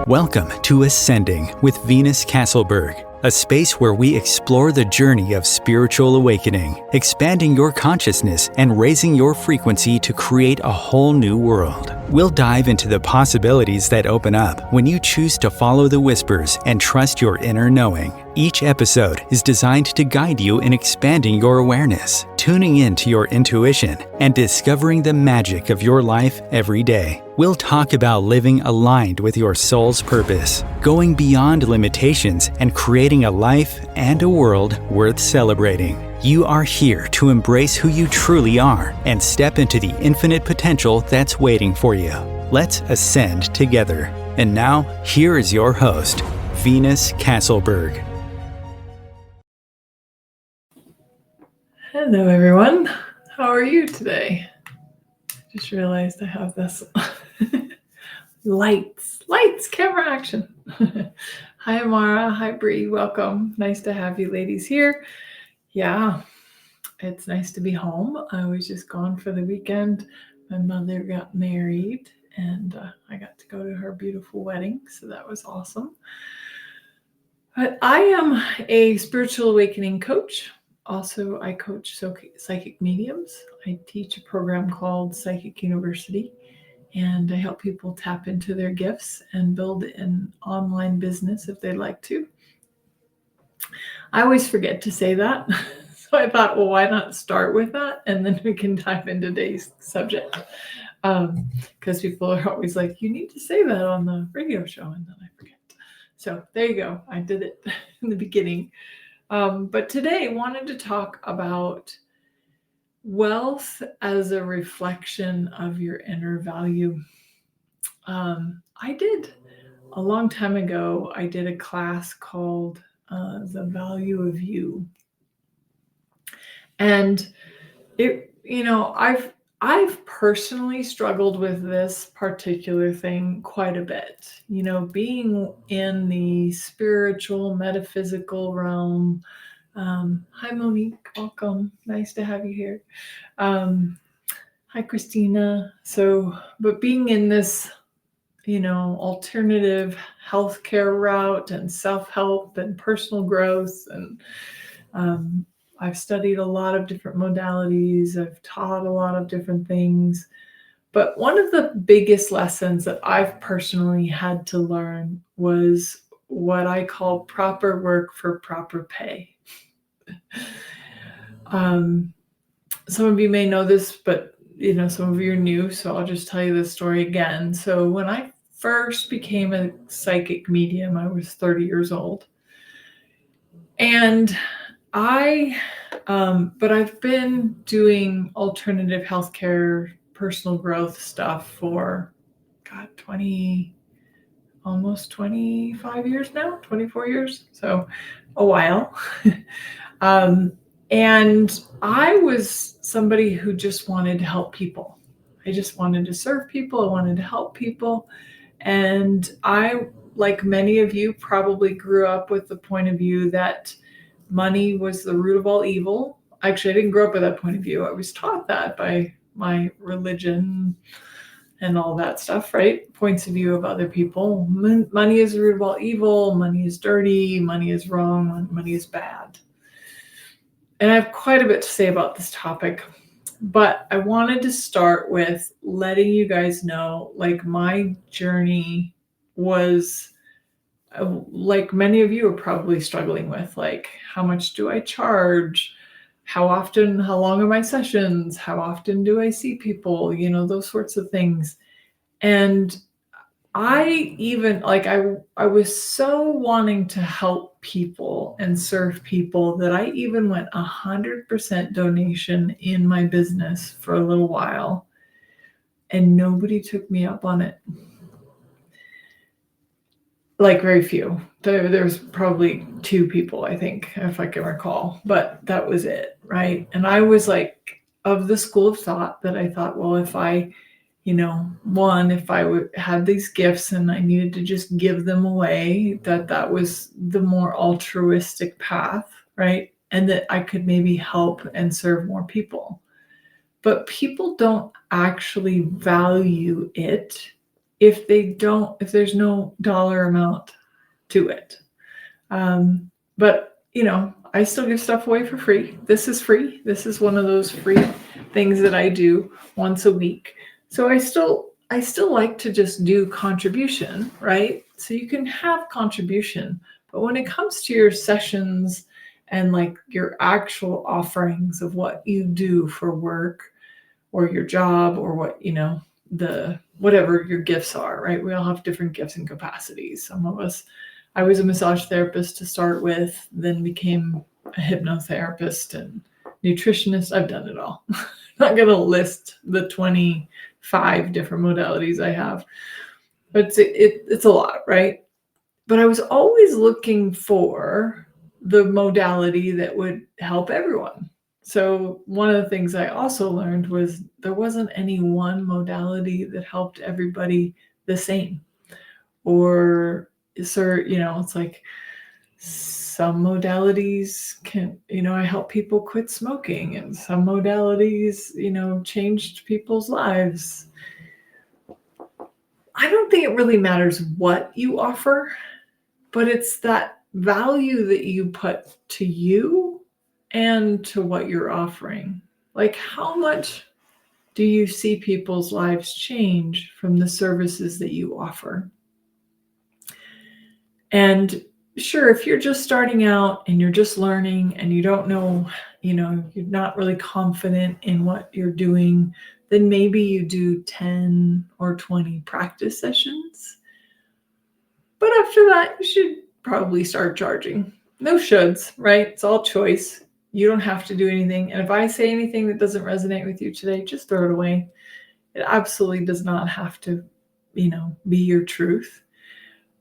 Welcome to Ascending with Venus Castleberg, a space where we explore the journey of spiritual awakening, expanding your consciousness and raising your frequency to create a whole new world. We'll dive into the possibilities that open up when you choose to follow the whispers and trust your inner knowing. Each episode is designed to guide you in expanding your awareness, tuning into your intuition, and discovering the magic of your life every day. We'll talk about living aligned with your soul's purpose, going beyond limitations, and creating a life and a world worth celebrating. You are here to embrace who you truly are and step into the infinite potential that's waiting for you. Let's ascend together. And now, here is your host, Venus Castleberg. Hello, everyone. How are you today? Just realized I have this lights, camera action. Hi, Amara. Hi, Bree. Welcome. Nice to have you ladies here. Yeah, it's nice to be home. I was just gone for the weekend. My mother got married, and I got to go to her beautiful wedding, so that was awesome. But I am a spiritual awakening coach. Also, I coach psychic mediums. I teach a program called Psychic University, and I help people tap into their gifts and build an online business if they'd like to. I always forget to say that. So I thought, well, why not start with that? And then we can dive into today's subject. Because people are always like, you need to say that on the radio show. And then I forget. So there you go. I did it in the beginning. But today I wanted to talk about wealth as a reflection of your inner value. I did a long time ago, I did a class called The Value of You. And I've personally struggled with this particular thing quite a bit. Being in the spiritual, metaphysical realm. Hi, Monique. Welcome. Nice to have you here. Hi, Christina. But being in this, alternative healthcare route and self-help and personal growth, and I've studied a lot of different modalities. I've taught a lot of different things. But one of the biggest lessons that I've personally had to learn was what I call proper work for proper pay. Some of you may know this, but some of you are new, so I'll just tell you this story again. So when I first became a psychic medium, I was 30 years old. And but I've been doing alternative healthcare, personal growth stuff for, almost 25 years now, 24 years. So a while. And I was somebody who just wanted to help people. I just wanted to serve people. I wanted to help people. And I, like many of you, probably grew up with the point of view that money was the root of all evil. Actually, I didn't grow up with that point of view. I was taught that by my religion and all that stuff, right? Points of view of other people. Money is the root of all evil. Money is dirty. Money is wrong. Money is bad. And I have quite a bit to say about this topic, but I wanted to start with letting you guys know, my journey was, like many of you are probably struggling with, how much do I charge? How long are my sessions? How often do I see people? Those sorts of things. And I even, I was so wanting to help people and serve people that I even went 100% donation in my business for a little while, and nobody took me up on it. Very few. There's probably 2 people, I think, if I can recall, but that was it, right? And I was of the school of thought that I thought, well, if I had these gifts and I needed to just give them away, that was the more altruistic path, right? And that I could maybe help and serve more people. But people don't actually value it if there's no dollar amount to it. But I still give stuff away for free. This is free. This is one of those free things that I do once a week. So I still like to just do contribution, right? So you can have contribution, but when it comes to your sessions and like your actual offerings of what you do for work or your job or what, whatever your gifts are, right? We all have different gifts and capacities. Some of us, I was a massage therapist to start with, then became a hypnotherapist and nutritionist. I've done it all. I'm not going to list the 25 different modalities I have, but it's a lot, right? But I was always looking for the modality that would help everyone. So one of the things I also learned was there wasn't any one modality that helped everybody the same. Or, it's like some modalities can, I help people quit smoking, and some modalities, changed people's lives. I don't think it really matters what you offer, but it's that value that you put to you and to what you're offering. Like, how much do you see people's lives change from the services that you offer? And sure, if you're just starting out and you're just learning and you don't know, you're not really confident in what you're doing, then maybe you do 10 or 20 practice sessions. But after that, you should probably start charging. No shoulds, right? It's all choice. You don't have to do anything. And if I say anything that doesn't resonate with you today, just throw it away. It absolutely does not have to, be your truth.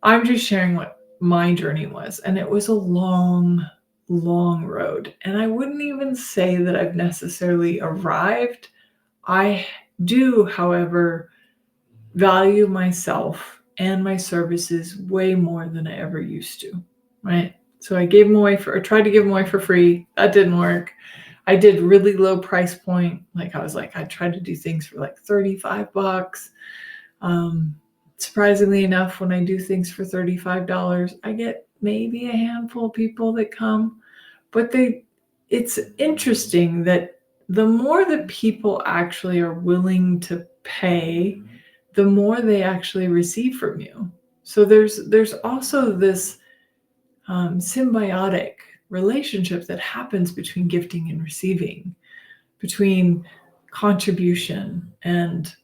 I'm just sharing what my journey was. And it was a long, long road. And I wouldn't even say that I've necessarily arrived. I do, however, value myself and my services way more than I ever used to, right? So I tried to give them away for free. That didn't work. I did really low price point. Like I tried to do things for like $35. Surprisingly enough, when I do things for $35, I get maybe a handful of people that come, but it's interesting that the more that people actually are willing to pay, the more they actually receive from you. So there's also this symbiotic relationship that happens between gifting and receiving, between contribution and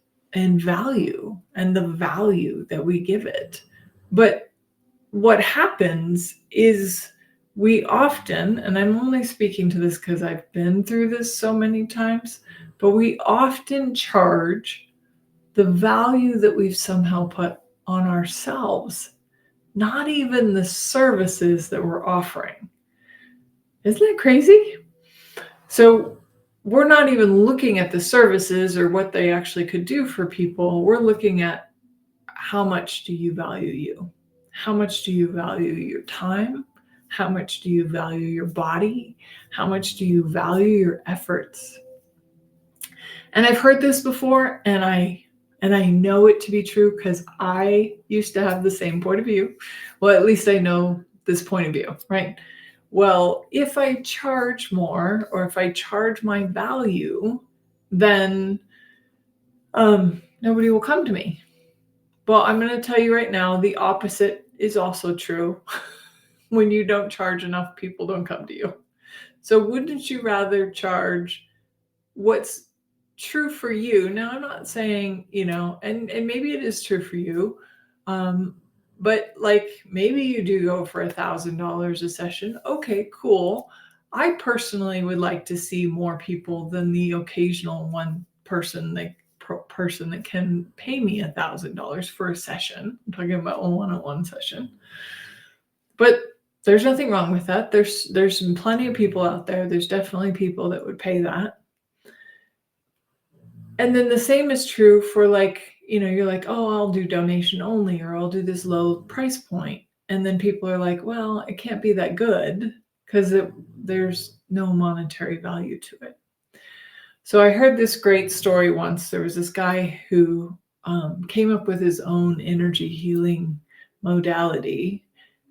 value, and the value that we give it. But what happens is we often, and I'm only speaking to this because I've been through this so many times, but we often charge the value that we've somehow put on ourselves, not even the services that we're offering. Isn't that crazy? So we're not even looking at the services or what they actually could do for people. We're looking at how much do you value you? How much do you value your time? How much do you value your body? How much do you value your efforts? And I've heard this before, and I know it to be true because I used to have the same point of view. Well, at least I know this point of view, right? Well, if I charge more, or if I charge my value, then nobody will come to me. Well, I'm going to tell you right now, the opposite is also true. When you don't charge enough, people don't come to you. So wouldn't you rather charge what's true for you? Now, I'm not saying, and maybe it is true for you. But like maybe you do go for $1,000 a session. Okay, cool. I personally would like to see more people than the occasional one person that can pay me $1,000 for a session. I'm talking about a one-on-one session. But there's nothing wrong with that. There's plenty of people out there. There's definitely people that would pay that. And then the same is true for you're like, oh, I'll do donation only, or I'll do this low price point. And then people are like, well, it can't be that good because there's no monetary value to it. So I heard this great story once. There was this guy who came up with his own energy healing modality.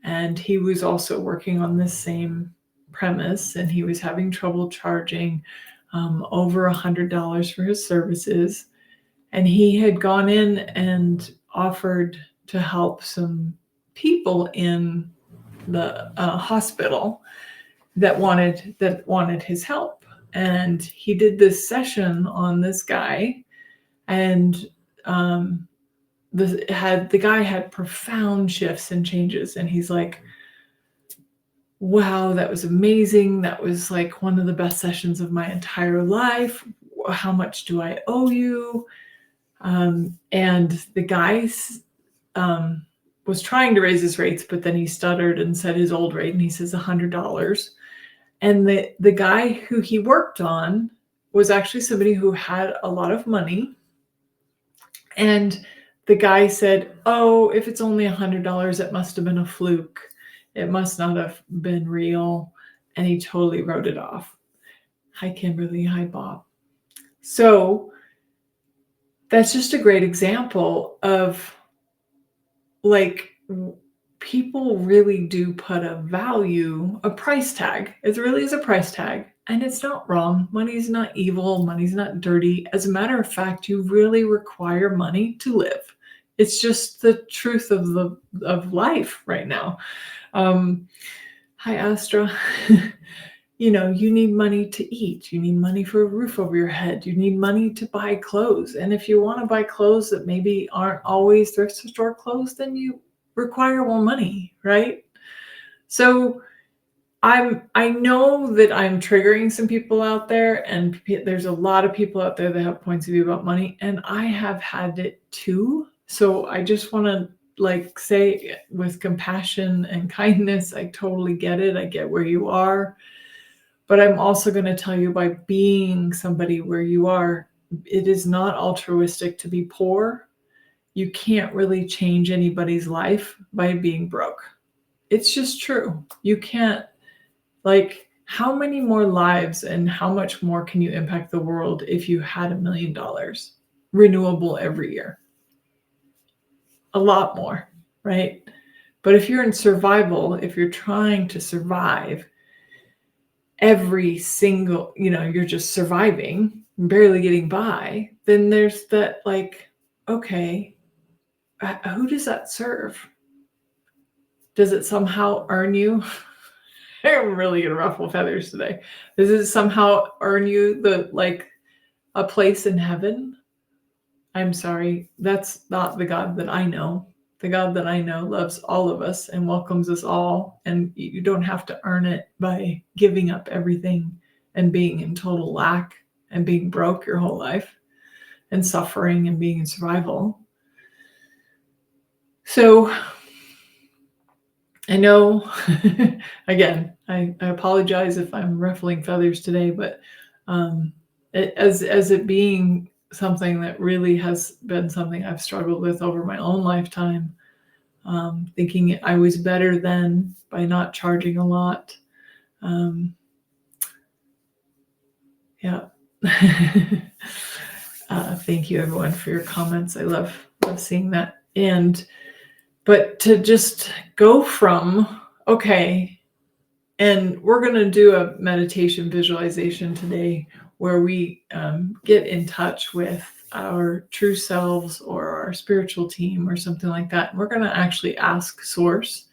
And he was also working on this same premise, and he was having trouble charging over $100 for his services. And he had gone in and offered to help some people in the hospital that wanted his help. And he did this session on this guy, and the guy had profound shifts and changes, and he's like, wow, that was amazing. That was like one of the best sessions of my entire life. How much do I owe you? And the guy was trying to raise his rates, but then he stuttered and said his old rate, and he says $100. And the guy who he worked on was actually somebody who had a lot of money. And the guy said, oh, if it's only $100, it must have been a fluke. It must not have been real. And he totally wrote it off. Hi, Kimberly. Hi, Bob. So that's just a great example of, like, people really do put a value, a price tag. It really is a price tag. And it's not wrong. Money's not evil. Money's not dirty. As a matter of fact, you really require money to live. It's just the truth of life right now. Hi, Astra. You need money to eat. You need money for a roof over your head. You need money to buy clothes. And if you want to buy clothes that maybe aren't always thrift store clothes, then you require more money, right? So I know that I'm triggering some people out there, and there's a lot of people out there that have points of view about money, and I have had it too. So I just want to say with compassion and kindness, I totally get it. I get where you are. But I'm also going to tell you, by being somebody where you are, it is not altruistic to be poor. You can't really change anybody's life by being broke. It's just true. You can't. How many more lives and how much more can you impact the world if you had $1 million renewable every year? A lot more, right? But if you're in survival, if you're trying to survive, every single, you're just surviving, barely getting by, then there's that, okay, who does that serve? Does it somehow earn you? I'm really gonna ruffle feathers today. Does it somehow earn you a place in heaven? I'm sorry, that's not the God that I know. The God that I know loves all of us and welcomes us all, and you don't have to earn it by giving up everything and being in total lack and being broke your whole life and suffering and being in survival. So I know, again, I apologize if I'm ruffling feathers today, but as it being something that really has been something I've struggled with over my own lifetime, thinking I was better then by not charging a lot. Yeah. Thank you, everyone, for your comments. I love seeing that. But to just go from, okay, and we're going to do a meditation visualization today where we get in touch with our true selves or our spiritual team or something like that. And we're going to actually ask Source,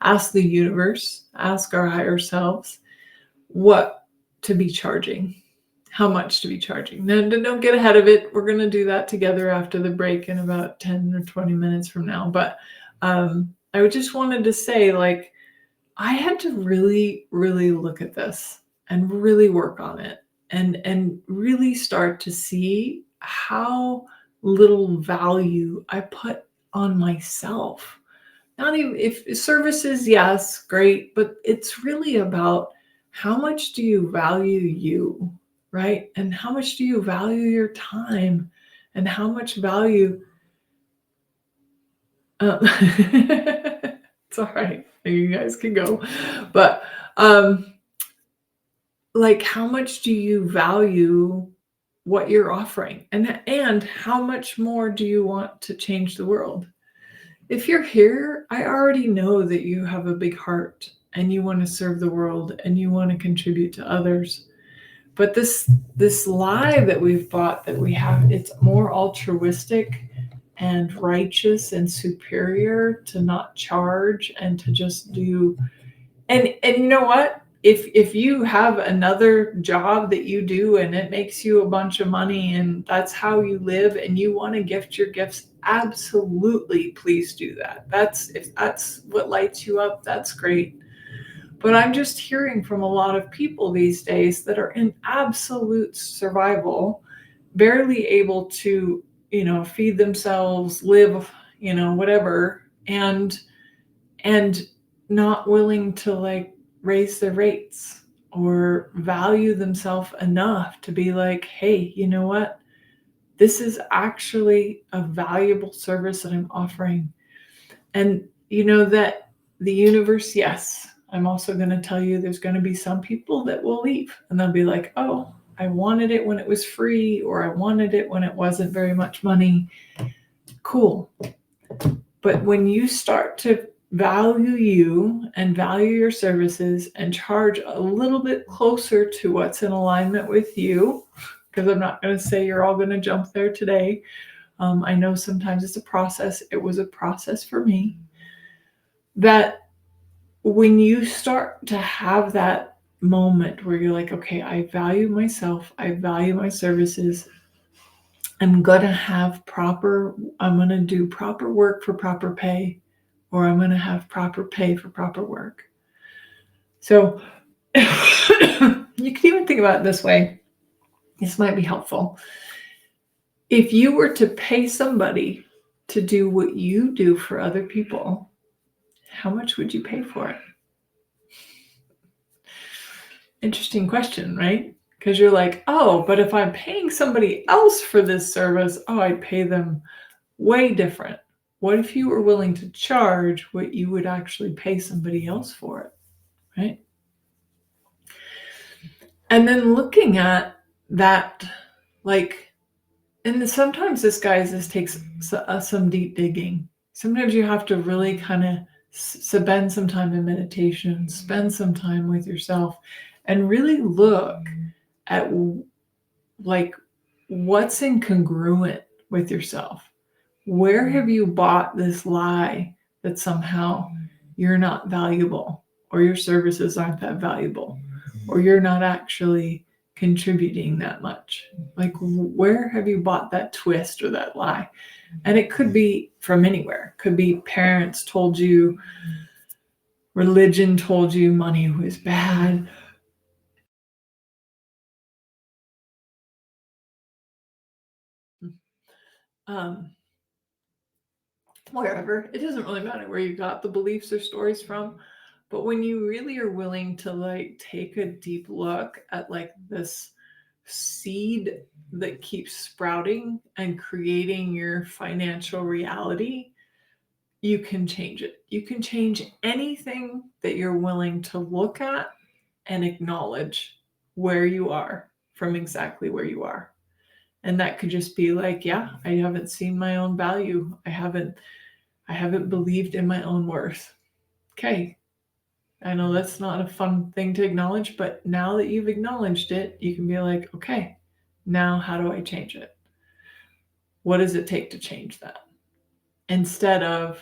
ask the universe, ask our higher selves what to be charging, how much to be charging. Now, don't get ahead of it. We're going to do that together after the break in about 10 or 20 minutes from now. But I just wanted to say, I had to really, really look at this and really work on it and really start to see how little value I put on myself. Not even if services, yes, great, but it's really about how much do you value you, right? And how much do you value your time, and how much value it's all right. You guys can go. But how much do you value what you're offering, and how much more do you want to change the world? If you're here, I already know that you have a big heart and you want to serve the world and you want to contribute to others. But this lie that we've bought that we have, it's more altruistic and righteous and superior to not charge and to just do. And you know what? If you have another job that you do and it makes you a bunch of money and that's how you live and you want to gift your gifts, absolutely please do that. If that's what lights you up, that's great. But I'm just hearing from a lot of people these days that are in absolute survival, barely able to, feed themselves, live, whatever, and not willing to like raise their rates or value themselves enough to be like, hey, you know what? This is actually a valuable service that I'm offering. And you know that the universe, yes, I'm also going to tell you there's going to be some people that will leave and they'll be like, oh, I wanted it when it was free, or I wanted it when it wasn't very much money. Cool. But when you start to value you and value your services and charge a little bit closer to what's in alignment with you, because I'm not going to say you're all going to jump there today. I know sometimes it's a process. It was a process for me. That when you start to have that moment where you're like, okay, I value myself, I value my services, I'm going to do proper work for proper pay, or I'm going to have proper pay for proper work. So you can even think about it this way. This might be helpful. If you were to pay somebody to do what you do for other people, how much would you pay for it? Interesting question, right? Because you're like, oh, but if I'm paying somebody else for this service, I'd pay them way different. What if you were willing to charge what you would actually pay somebody else for it, right? And then looking at that, like, and sometimes this takes some deep digging. Sometimes you have to really kind of spend some time in meditation, spend some time with yourself, and really look at like what's incongruent with yourself. Where have you bought this lie that somehow you're not valuable, or your services aren't that valuable, or you're not actually contributing that much? Like, where have you bought that twist or that lie? And it could be from anywhere. It could be parents told you, religion told you money was bad. Wherever. It doesn't really matter where you got the beliefs or stories from. But when you really are willing to like take a deep look at like this seed that keeps sprouting and creating your financial reality, you can change it. You can change anything that you're willing to look at and acknowledge where you are from exactly where you are. And that could just be like, yeah, I haven't seen my own value. I haven't believed in my own worth. Okay. I know that's not a fun thing to acknowledge, but now that you've acknowledged it, you can be like, okay, now how do I change it? What does it take to change that? Instead of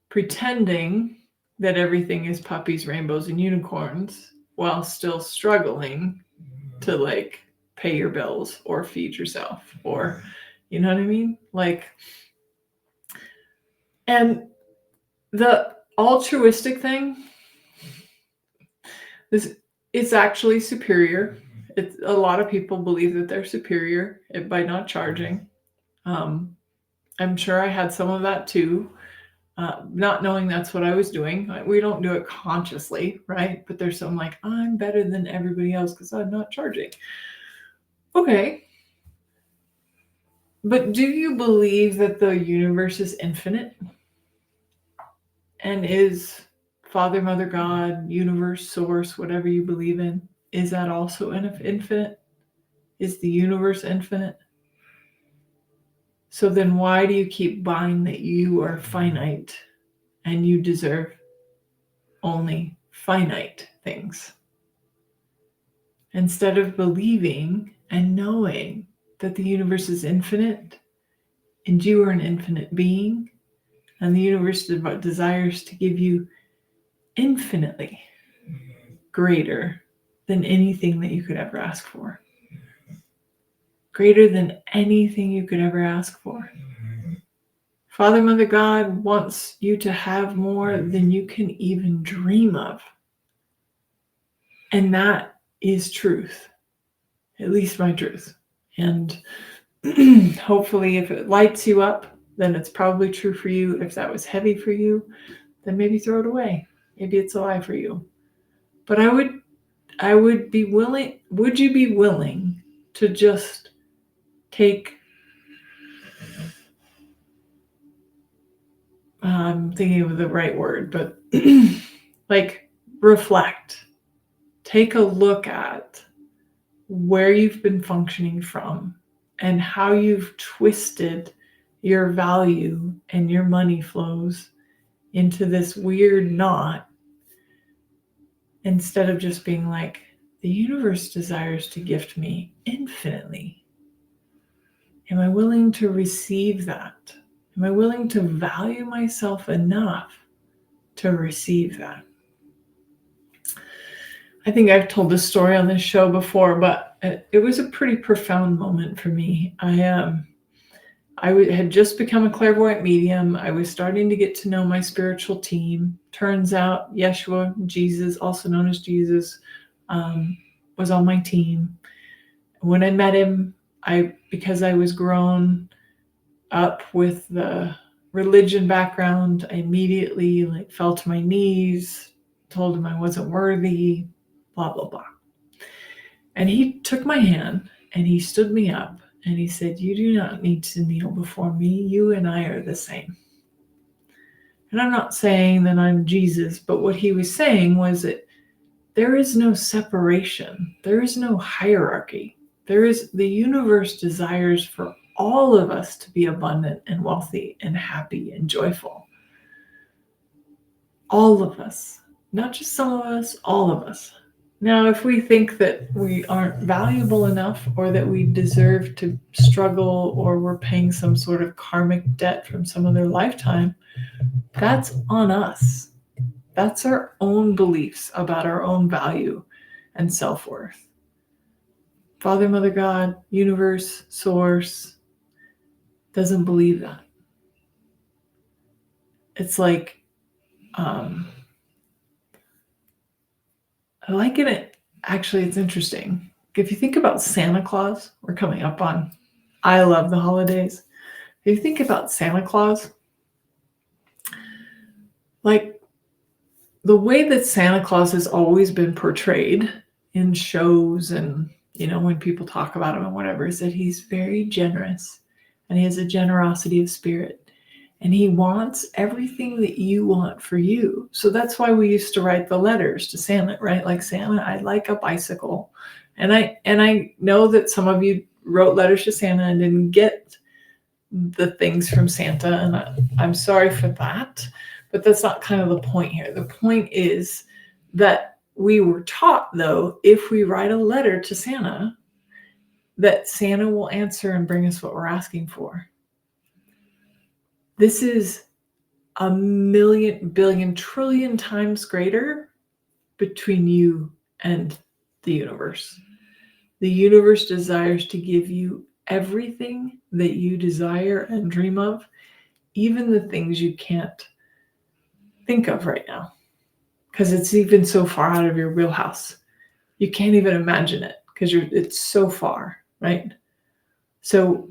pretending that everything is puppies, rainbows, and unicorns while still struggling to like pay your bills or feed yourself, or, you know what I mean? Like, and the altruistic thing, it's actually superior. A lot of people believe that they're superior by not charging. I'm sure I had some of that too, not knowing that's what I was doing. We don't do it consciously, right? But there's some like, I'm better than everybody else because I'm not charging. Okay. But do you believe that the universe is infinite and is Father, Mother, God, universe, source, whatever you believe in? Is that also infinite? Is the universe infinite? So then why do you keep buying that you are finite and you deserve only finite things? Instead of believing and knowing that the universe is infinite and you are an infinite being, and the universe desires to give you infinitely greater than anything that you could ever ask for. Greater than anything you could ever ask for. Father, Mother, God wants you to have more than you can even dream of. And that is truth, at least my truth. And hopefully if it lights you up, then it's probably true for you. If that was heavy for you, then maybe throw it away. Maybe it's a lie for you. But I would be willing, would you be willing to just take, I'm thinking of the right word, but like reflect, take a look at where you've been functioning from and how you've twisted your value and your money flows into this weird knot, instead of just being like, the universe desires to gift me infinitely. Am I willing to receive that? Am I willing to value myself enough to receive that? I think I've told this story on this show before, but it was a pretty profound moment for me. I had just become a clairvoyant medium. I was starting to get to know my spiritual team. Turns out Yeshua, Jesus, also known as Jesus, was on my team. When I met him, because I was grown up with the religion background, I immediately fell to my knees, told him I wasn't worthy, blah, blah, blah. And he took my hand and he stood me up and he said, you do not need to kneel before me. You and I are the same. And I'm not saying that I'm Jesus, but what he was saying was that there is no separation. There is no hierarchy. The universe desires for all of us to be abundant and wealthy and happy and joyful. All of us, not just some of us, all of us. Now, if we think that we aren't valuable enough or that we deserve to struggle or we're paying some sort of karmic debt from some other lifetime, that's on us. That's our own beliefs about our own value and self-worth. Father, Mother, God, universe, source doesn't believe that. It's like, I like it. Actually, it's interesting. If you think about Santa Claus, we're coming up on, I love the holidays. If you think about Santa Claus, like the way that Santa Claus has always been portrayed in shows and, when people talk about him and whatever, is that he's very generous and he has a generosity of spirit. And he wants everything that you want for you. So that's why we used to write the letters to Santa, right? Like, Santa, I'd like a bicycle. And I know that some of you wrote letters to Santa and didn't get the things from Santa. And I'm sorry for that. But that's not kind of the point here. The point is that we were taught, though, if we write a letter to Santa, that Santa will answer and bring us what we're asking for. This is a million, billion, trillion times greater between you and the universe. The universe desires to give you everything that you desire and dream of, even the things you can't think of right now, because it's even so far out of your wheelhouse. You can't even imagine it because it's so far, right? So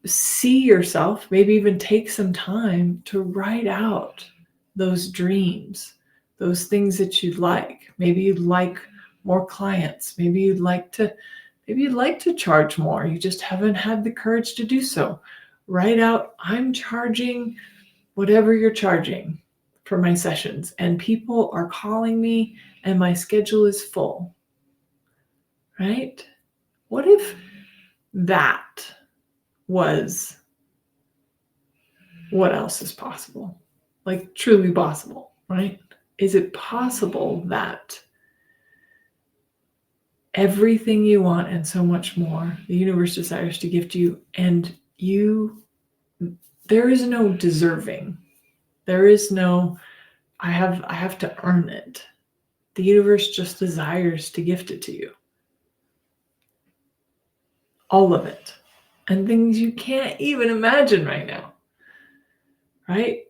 see yourself, maybe even take some time to write out those dreams, those things that you'd like. Maybe you'd like more clients. Maybe you'd like to charge more. You just haven't had the courage to do so. Write out, I'm charging whatever you're charging for my sessions, and people are calling me and my schedule is full, right? What if that was what else is possible? Like truly possible, right? Is it possible that everything you want and so much more, the universe desires to gift you, and there is no deserving. There is no, I have to earn it. The universe just desires to gift it to you. All of it. And things you can't even imagine right now. Right?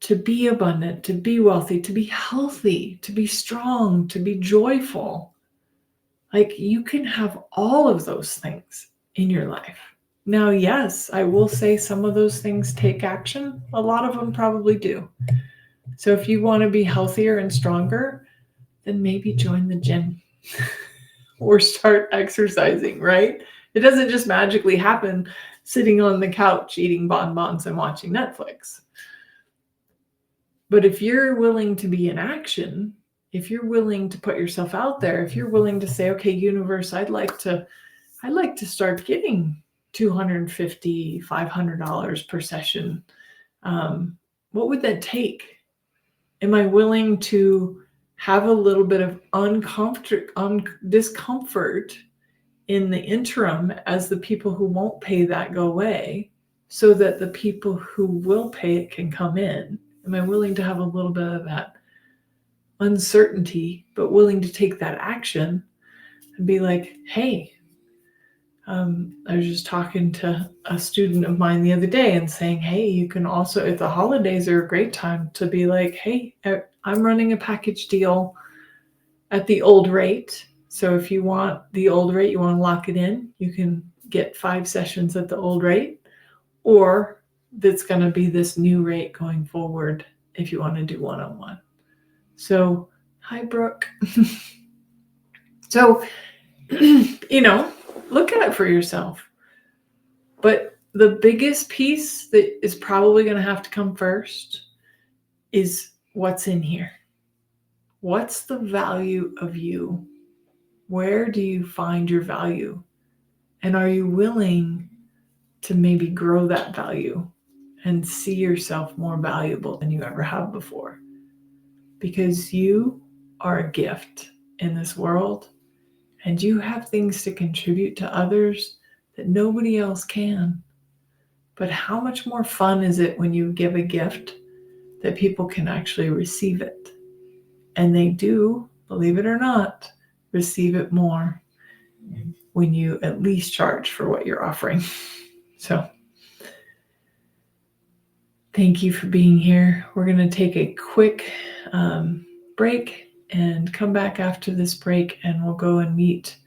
To be abundant, to be wealthy, to be healthy, to be strong, to be joyful. Like you can have all of those things in your life. Now, yes, I will say some of those things take action. A lot of them probably do. So if you want to be healthier and stronger, then maybe join the gym or start exercising, right? It doesn't just magically happen sitting on the couch eating bonbons and watching Netflix. But if you're willing to be in action, if you're willing to put yourself out there, if you're willing to say, okay, universe, I'd like to start getting $250, $500 per session. What would that take? Am I willing to have a little bit of discomfort in the interim as the people who won't pay that go away, so that the people who will pay it can come in? Am I willing to have a little bit of that uncertainty, but willing to take that action and be like, hey, I was just talking to a student of mine the other day and saying, hey, you can also, if the holidays are a great time to be like, hey, I'm running a package deal at the old rate. So if you want the old rate, you want to lock it in, you can get 5 sessions at the old rate, or that's going to be this new rate going forward if you want to do one-on-one. So, hi, Brooke. So, look at it for yourself. But the biggest piece that is probably going to have to come first is what's in here. What's the value of you? Where do you find your value? And are you willing to maybe grow that value and see yourself more valuable than you ever have before? Because you are a gift in this world, and you have things to contribute to others that nobody else can. But how much more fun is it when you give a gift that people can actually receive it? And they do, believe it or not, receive it more when you at least charge for what you're offering. So thank you for being here. We're going to take a quick break and come back after this break, and we'll go and meet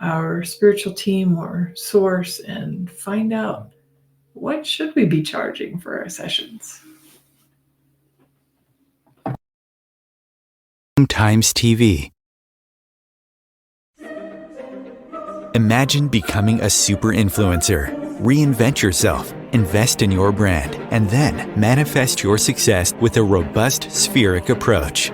our spiritual team or source and find out what should we be charging for our sessions. Times TV. Imagine becoming a super influencer. Reinvent yourself, invest in your brand, and then manifest your success with a robust spheric approach.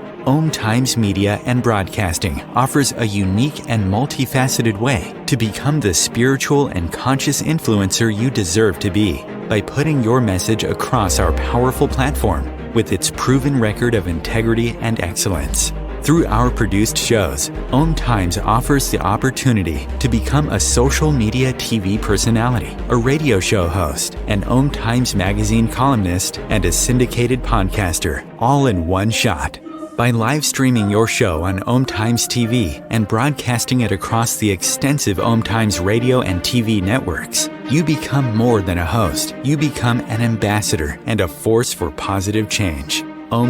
Times Media and Broadcasting offers a unique and multifaceted way to become the spiritual and conscious influencer you deserve to be by putting your message across our powerful platform with its proven record of integrity and excellence. Through our produced shows, Times offers the opportunity to become a social media TV personality, a radio show host, an Times magazine columnist, and a syndicated podcaster, all in one shot. By live streaming your show on Times TV and broadcasting it across the extensive Times radio and TV networks, you become more than a host. You become an ambassador and a force for positive change.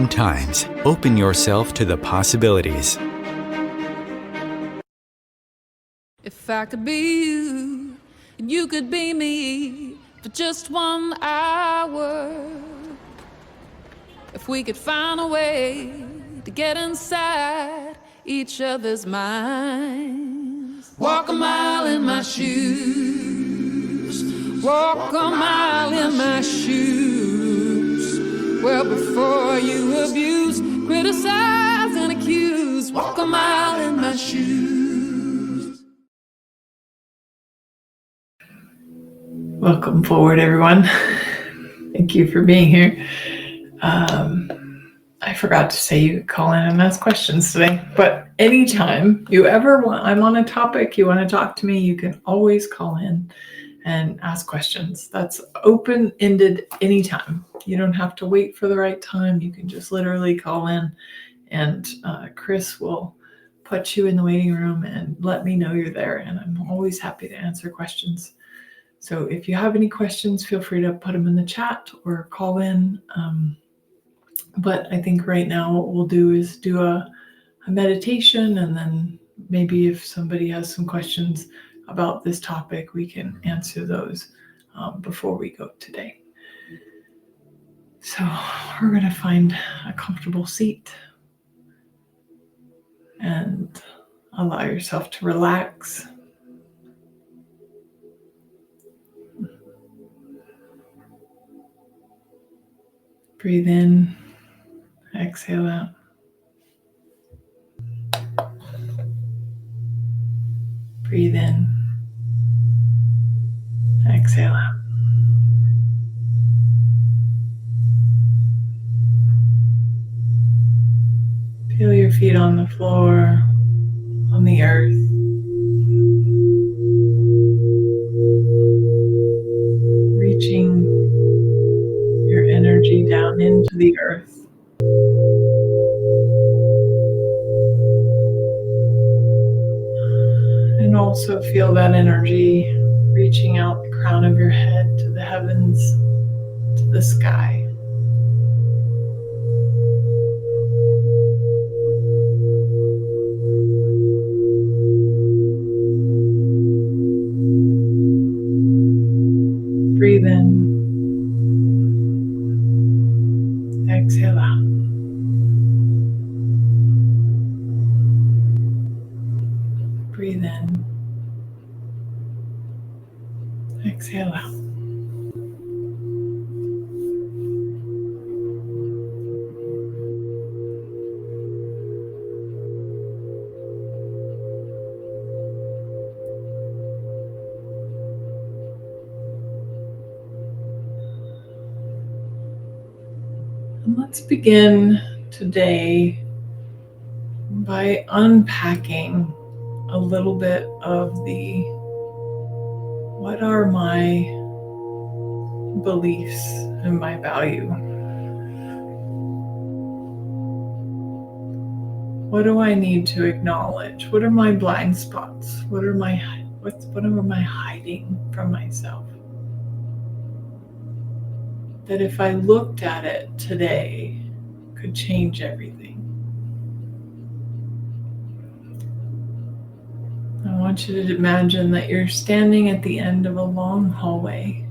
Times. Open yourself to the possibilities. If I could be you, and you could be me for just 1 hour. If we could find a way to get inside each other's minds. Walk a mile in my shoes. Walk a mile in my shoes. Well, before you abuse, criticize and accuse. Walk a mile in my shoes. Welcome forward, everyone. Thank you for being here. I forgot to say you could call in and ask questions today, but anytime you ever want, I'm on a topic, you want to talk to me, you can always call in and ask questions. That's open-ended anytime. You don't have to wait for the right time. You can just literally call in, and Chris will put you in the waiting room and let me know you're there, and I'm always happy to answer questions. So if you have any questions, feel free to put them in the chat or call in. But I think right now what we'll do is do a meditation, and then maybe if somebody has some questions about this topic, we can answer those before we go today. So we're going to find a comfortable seat and allow yourself to relax. Breathe in, exhale out. Breathe in, exhale out. Feel your feet on the floor, on the earth. Reaching your energy down into the earth. And also feel that energy reaching out the crown of your head to the heavens, to the sky. Breathe in, exhale out. Breathe in, exhale out. And let's begin today by unpacking a little bit of what are my beliefs and my value? What do I need to acknowledge? What are my blind spots? What am I hiding from myself? That if I looked at it today, could change everything. I want you to imagine that you're standing at the end of a long hallway.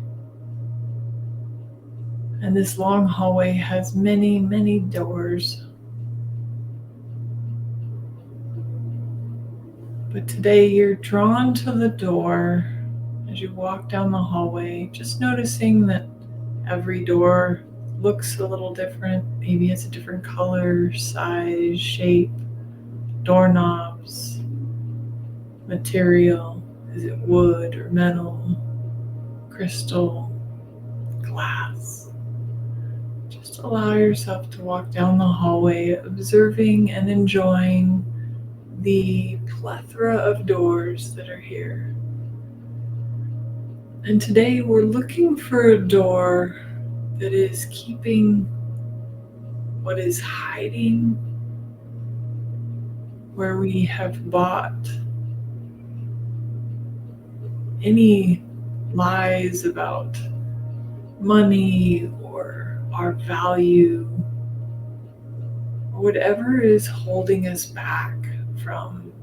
And this long hallway has many, many doors. But today you're drawn to the door as you walk down the hallway, just noticing that every door looks a little different. Maybe it's a different color, size, shape, doorknobs, material. Is it wood or metal, crystal, glass? Just allow yourself to walk down the hallway, observing and enjoying the plethora of doors that are here. And today we're looking for a door that is keeping what is hiding, where we have bought any lies about money or our value, or whatever is holding us back from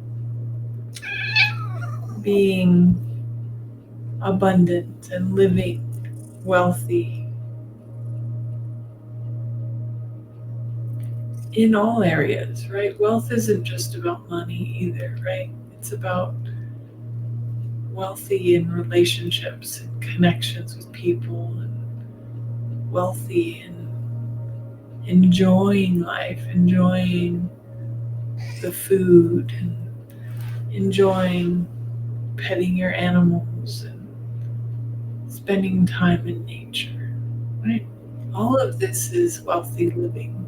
being abundant and living wealthy in all areas, right? Wealth isn't just about money either, right? It's about wealthy in relationships and connections with people, and wealthy in enjoying life, enjoying the food, and enjoying petting your animals and spending time in nature, right? All of this is wealthy living.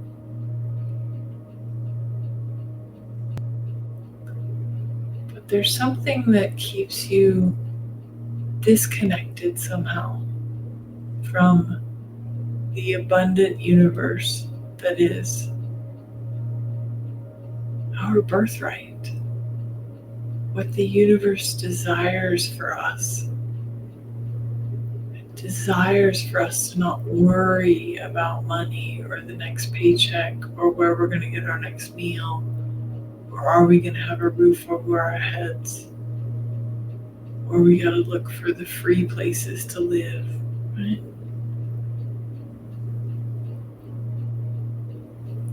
But there's something that keeps you disconnected somehow from the abundant universe that is our birthright, what the universe desires for us. It desires for us to not worry about money or the next paycheck or where we're going to get our next meal or are we going to have a roof over our heads or we got to look for the free places to live, right?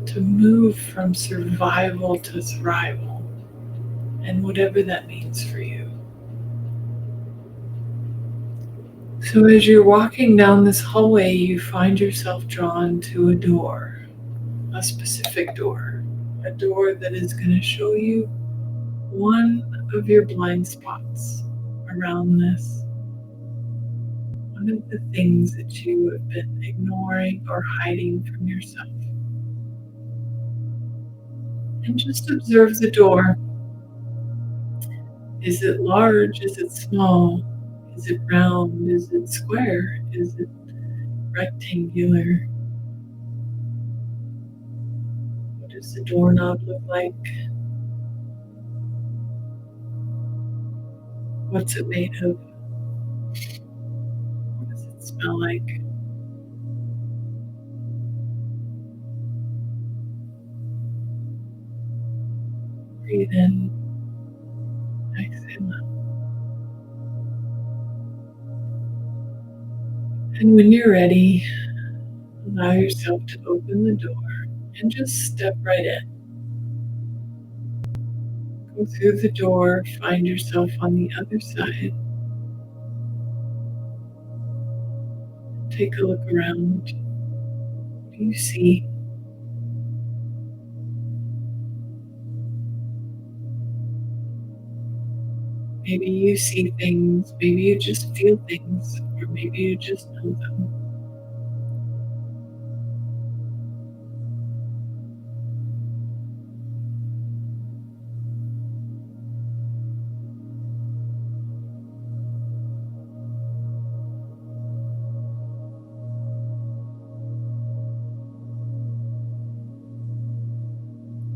To move from survival to thrival, and whatever that means for you. So as you're walking down this hallway, you find yourself drawn to a door, a specific door, a door that is going to show you one of your blind spots around this, one of the things that you have been ignoring or hiding from yourself. And just observe the door. Is it large? Is it small? Is it round? Is it square? Is it rectangular? What does the doorknob look like? What's it made of? What does it smell like? Breathe in, exhale out. And when you're ready, allow yourself to open the door and just step right in. Go through the door, find yourself on the other side. Take a look around. What do you see? Maybe you see things, maybe you just feel things, or maybe you just know them.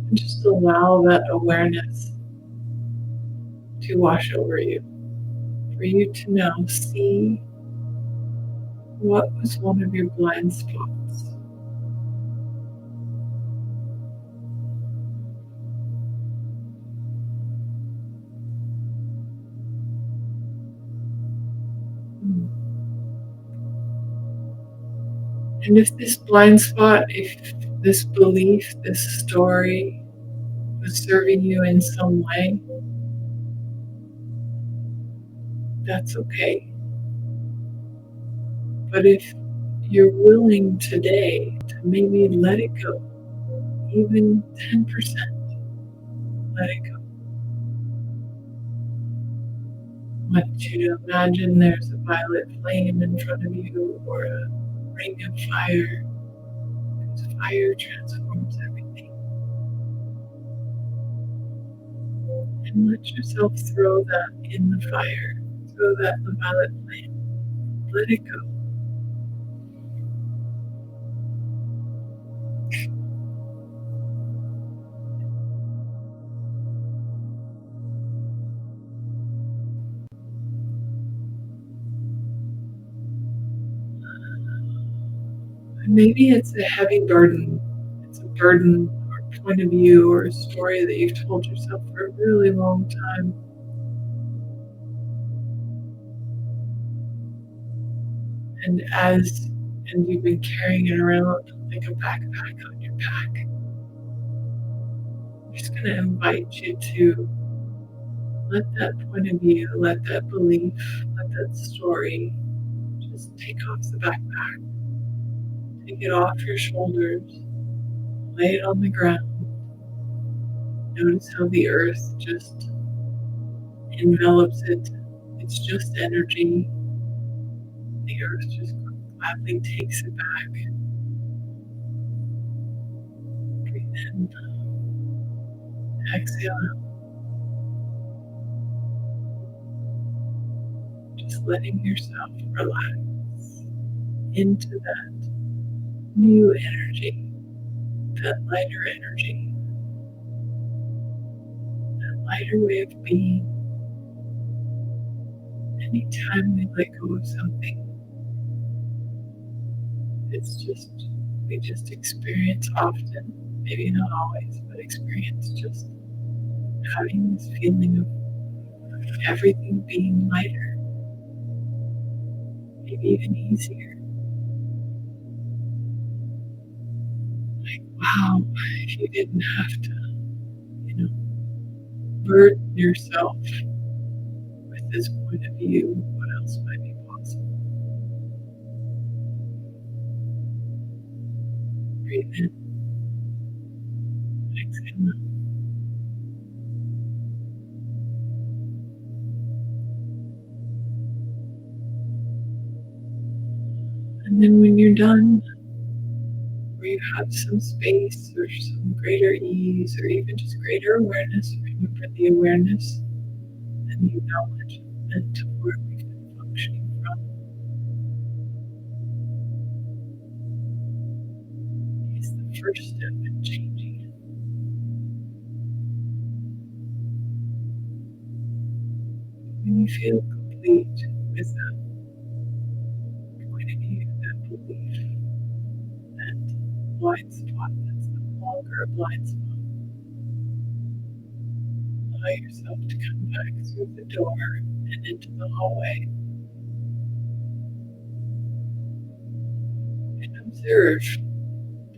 And just allow that awareness to wash over you, for you to now see what was one of your blind spots. And if this blind spot, if this belief, this story was serving you in some way, that's okay. But if you're willing today to maybe let it go, even 10%, let it go. I want you to imagine there's a violet flame in front of you or a ring of fire. Because fire transforms everything. And let yourself throw that in the fire. Throw that in the violet flame. Let it go. And maybe it's a heavy burden. It's a burden or a point of view or a story that you've told yourself for a really long time. And you've been carrying it around like a backpack on your back. I'm just going to invite you to let that point of view, let that belief, let that story just take off the backpack. Take it off your shoulders. Lay it on the ground. Notice how the earth just envelops it. It's just energy. The earth just gladly takes it back. Breathe in, exhale out, just letting yourself relax into that new energy, that lighter energy, that lighter way of being. Anytime we let go of something, we just experience often, maybe not always, but experience just having this feeling of everything being lighter, maybe even easier. Like, wow, if you didn't have to, burden yourself with this point of view, what else might be possible? Breathe in, exhale out. And then when you're done, where you have some space or some greater ease or even just greater awareness, remember the awareness and the acknowledgement of where we've been functioning from is the first step in changing it. When you feel complete with that point of view, that belief, that blind spot that's no longer a blind spot, allow yourself to come back through the door and into the hallway and observe.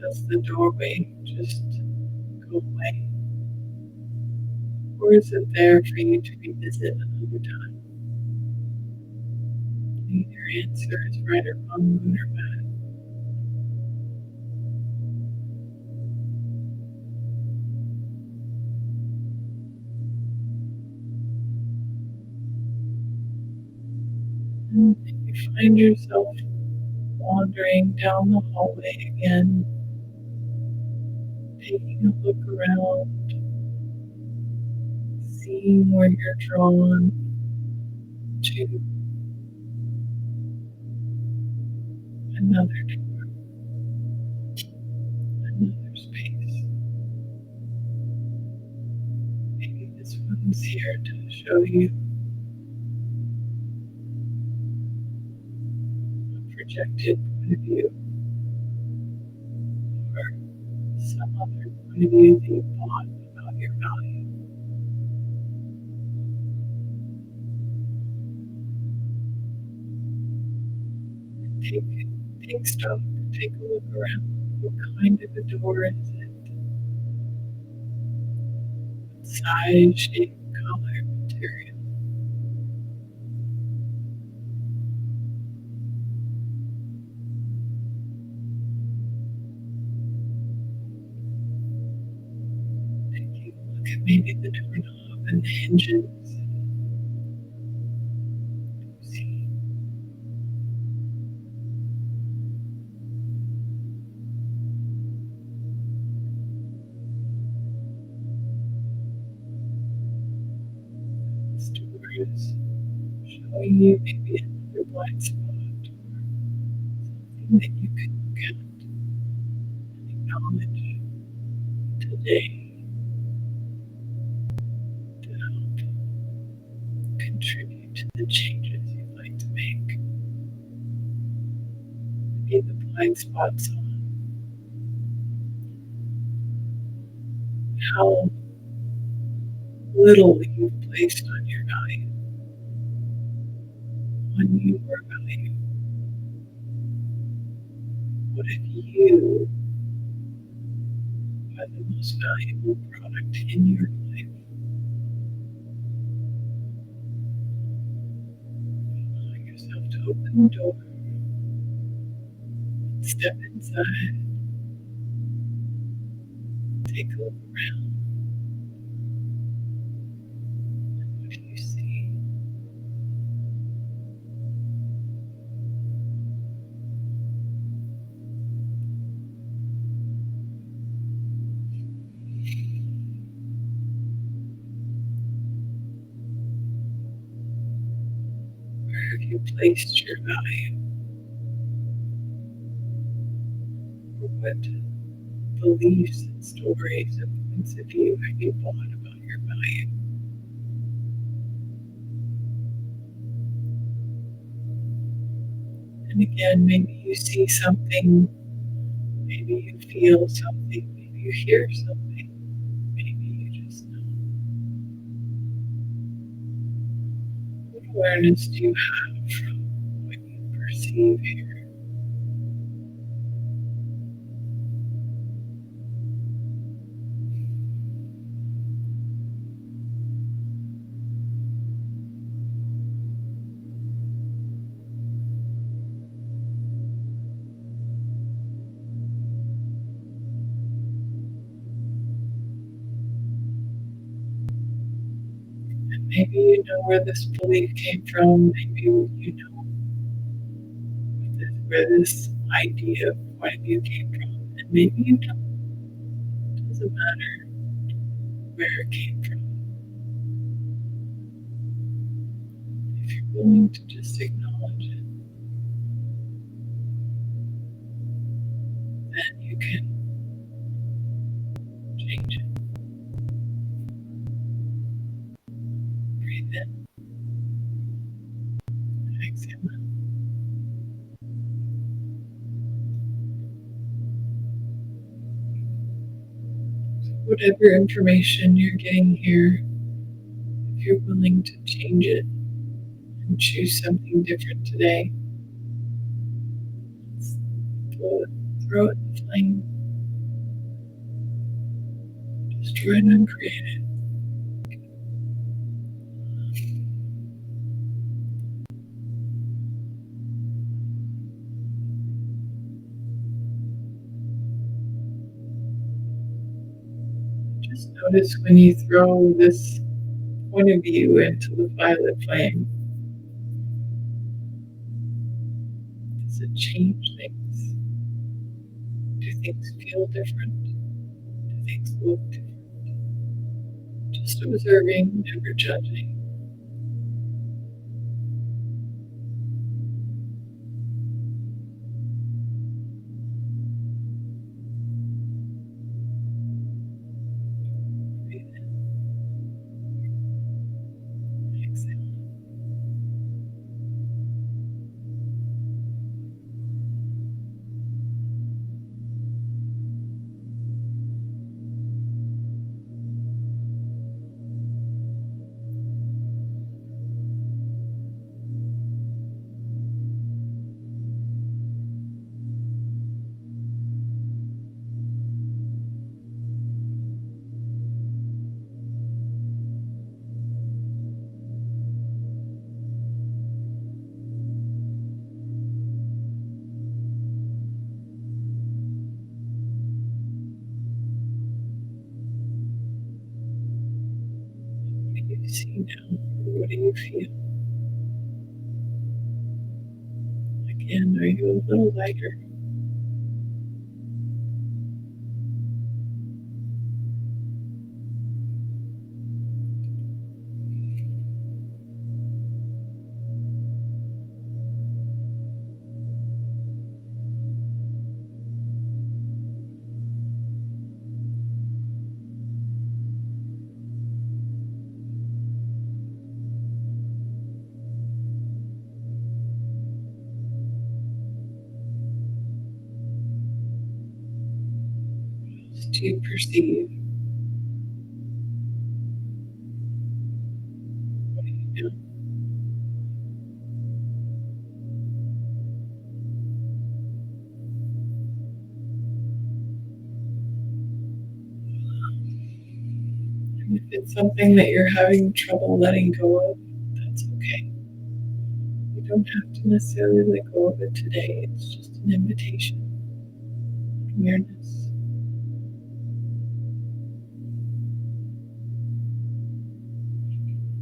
Does the doorway just go away? Or is it there for you to revisit another time? Neither answer is right or wrong, good or bad. And if you find yourself wandering down the hallway again, taking a look around, seeing where you're drawn to another door, another space. Maybe this one's here to show you a projected point of view or some other point of view that you thought about your value. Take stock, take a look around. What kind of a door is it? What size, shape, color, material? Take a look at maybe the doorknob and the hinges. See this door is showing you maybe another blind spot or something that you can look at and acknowledge today to help contribute to the changes you'd like to make. Maybe the blind spots on how little you've placed on your value, on your value. What if you are the most valuable product in your life? Allow yourself to open the door, step inside, take a look around. And what do you see? placed your value, or what beliefs and stories and points of view have you bought about your value. And again, maybe you see something, maybe you feel something, maybe you hear something, maybe you just know. What awareness do you have from what you perceive here? And maybe you know where this belief came from, maybe you know where this idea of point of view came from, and maybe you don't. It doesn't matter where it came from. If you're willing to just acknowledge it, then you can change it. Breathe in, exhale out. So whatever information you're getting here, if you're willing to change it and choose something different today, throw it in the flame, destroy it, uncreate it. Just notice when you throw this point of view into the violet flame, does it change things? Do things feel different? Do things look different? Just observing, never judging. Breathe in, exhale. What do you see now? What do you feel? Again, are you a little lighter? Do you perceive? What do you know? And if it's something that you're having trouble letting go of, that's okay. You don't have to necessarily let go of it today. It's just an invitation, awareness.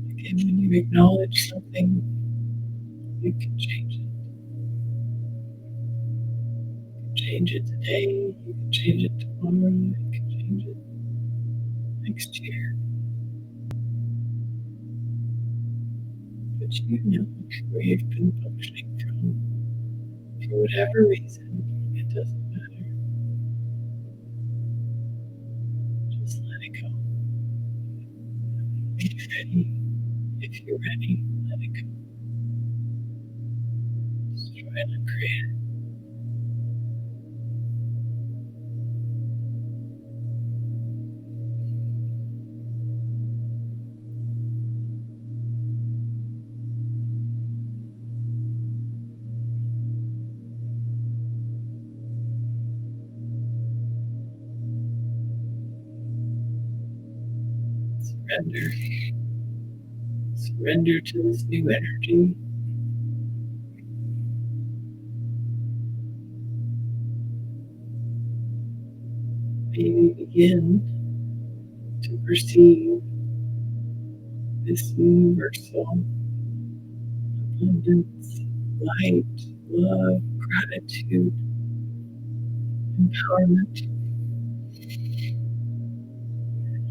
Again, when you acknowledge something, you can change it. You can change it today, you can change it tomorrow, you can change it next year. but you know where you've been functioning from. For whatever reason, it doesn't matter. Just let it go. When you're ready, if you're ready, let it go. Just try to create it. Surrender. Surrender to this new energy. Maybe begin to perceive this universal abundance, light, love, gratitude, empowerment,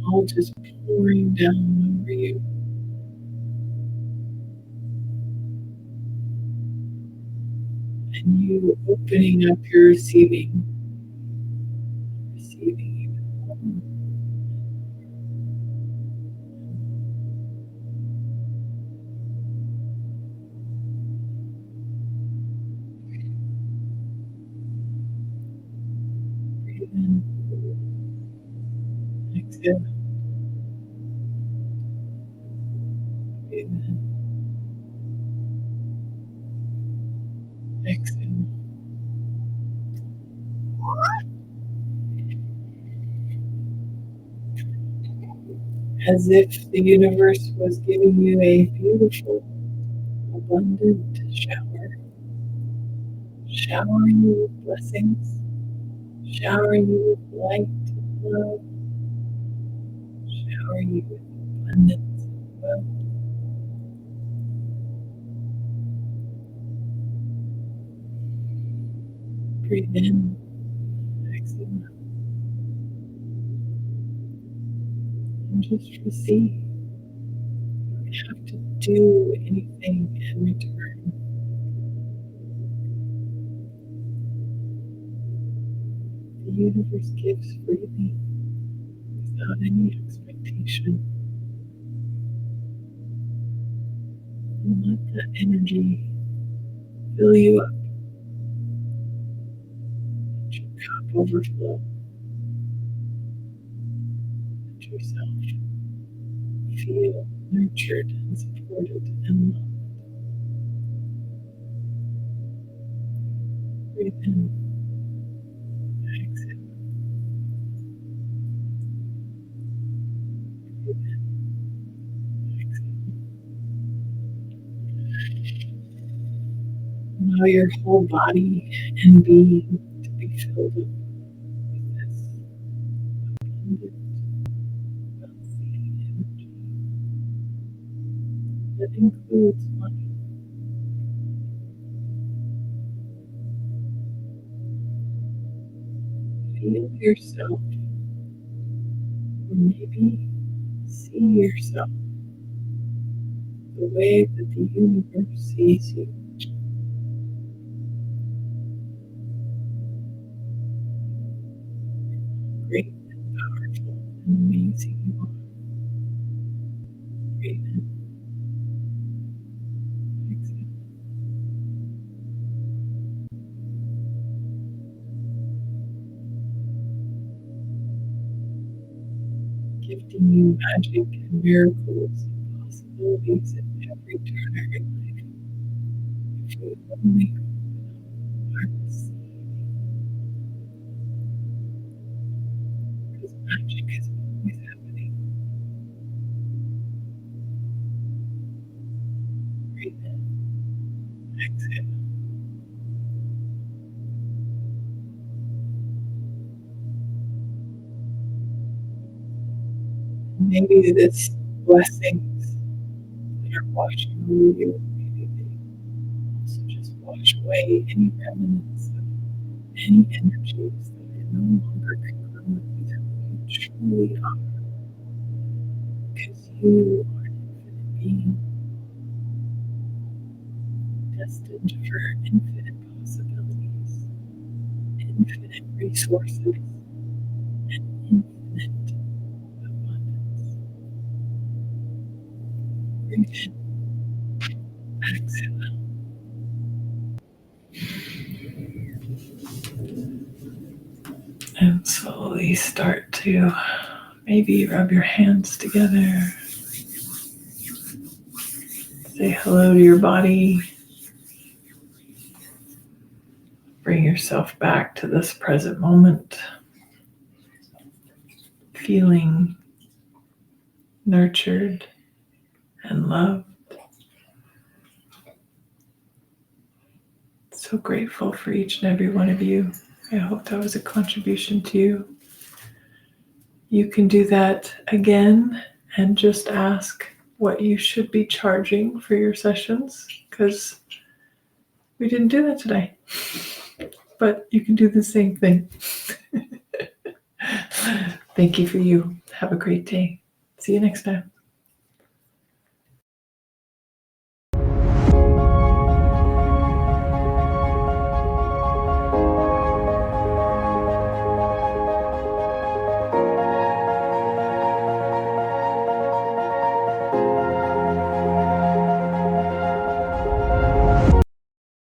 all just pouring down over you. And you opening up your receiving even more. Breathe in, exhale, breathe in, exhale. As if the universe was giving you a beautiful, abundant shower, showering you with blessings, showering you with light and love, showering you with abundance and wealth. Breathe in, exhale, and just receive. You don't have to do anything in return. The universe gives freely without any expectation. And let that energy fill you up. Let your cup overflow. Let yourself feel nurtured and supported and loved. Breathe in, exhale, breathe in, exhale. Allow your whole body and being to be filled up with this abundant, wealthy energy that includes money. Feel yourself, or maybe see yourself the way that the universe sees you. Great and powerful and amazing you are. Breathe in, exhale. Gifting you magic and miracles and possibilities at every turn of your life. If you would only are receiving, because magic is always happening. Breathe in, exhale. Maybe this blessings that are washing over you, maybe they also just wash away any remnants of any energies that are no longer congruent with who you truly are. Because you are an infinite being. destined for infinite possibilities, infinite resources, and infinite abundance. Breathe in, exhale. And slowly start to maybe rub your hands together. Say hello to your body. Bring yourself back to this present moment, feeling nurtured and loved. So grateful for each and every one of you. I hope that was a contribution to you. You can do that again and just ask what you should be charging for your sessions, because we didn't do that today. But you can do the same thing. Thank you for you. Have a great day. See you next time.